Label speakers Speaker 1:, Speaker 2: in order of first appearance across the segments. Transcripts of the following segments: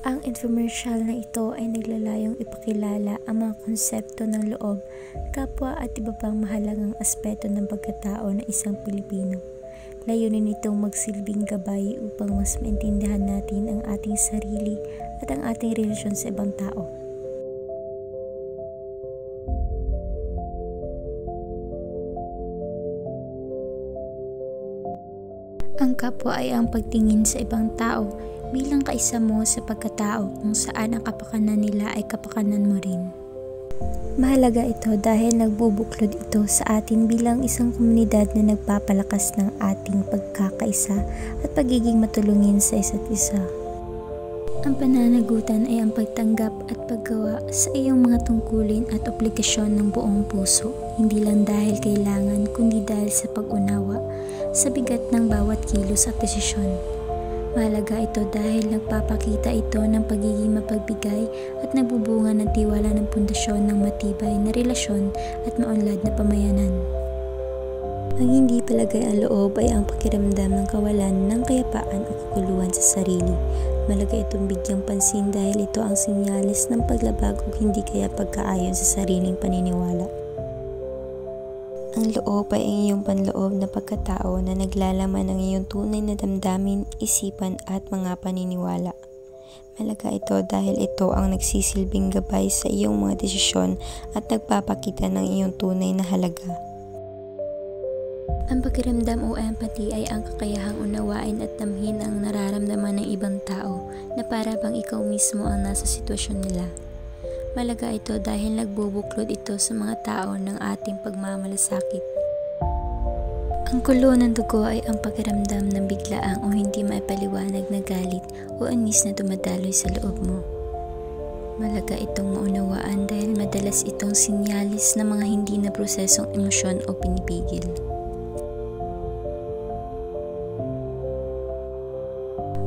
Speaker 1: Ang infomercial na ito ay naglalayong ipakilala ang mga konsepto ng loob, kapwa at iba pang mahalagang aspeto ng pagkatao ng isang Pilipino. Layunin nitong magsilbing gabay upang mas maintindihan natin ang ating sarili at ang ating relasyon sa ibang tao. Ang kapwa ay ang pagtingin sa ibang tao bilang kaisa mo sa pagkatao kung saan ang kapakanan nila ay kapakanan mo rin. Mahalaga ito dahil nagbubuklod ito sa atin bilang isang komunidad na nagpapalakas ng ating pagkakaisa at pagiging matulungin sa isa't isa. Ang pananagutan ay ang pagtanggap at paggawa sa iyong mga tungkulin at obligasyon ng buong puso, hindi lang dahil kailangan kundi dahil sa pag-unawa sa bigat ng bawat kilos at desisyon. Mahalaga ito dahil nagpapakita ito ng pagiging mapagbigay at nagbubunga ng tiwala ng pundasyon ng matibay na relasyon at maunlad na pamayanan. Ang hindi palagay ang loob ay ang pakiramdam ng kawalan ng kayapaan o kaguluhan sa sarili. Mahalaga itong bigyang pansin dahil ito ang sinyalis ng paglabag o hindi kaya pagkaayon sa sariling paniniwala. Ang loob ay ang iyong panloob na pagkatao na naglalaman ng iyong tunay na damdamin, isipan at mga paniniwala. Mahalaga ito dahil ito ang nagsisilbing gabay sa iyong mga desisyon at nagpapakita ng iyong tunay na halaga. Ang pakiramdam o empathy ay ang kakayahang unawain at damhin ang nararamdaman ng ibang tao na para bang ikaw mismo ang nasa sitwasyon nila. Mahalaga ito dahil nagbubuklod ito sa mga tao ng ating pagmamalasakit. Ang kulo ng dugo ay ang pakiramdam ng biglaang o hindi maipaliwanag na galit o anis na dumadaloy sa loob mo. Mahalaga itong maunawaan dahil madalas itong sinyalis ng mga hindi na prosesong emosyon o pinipigil.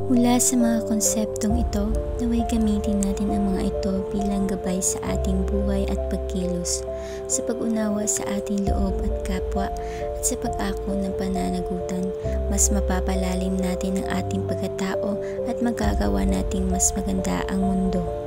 Speaker 1: Mula sa mga konseptong ito, naway gamitin natin ang mga ito bilang gabay sa ating buhay at pagkilos, sa pag-unawa sa ating loob at kapwa, at sa pag-ako ng pananagutan. Mas mapapalalim natin ang ating pagkatao at magagawa nating mas maganda ang mundo.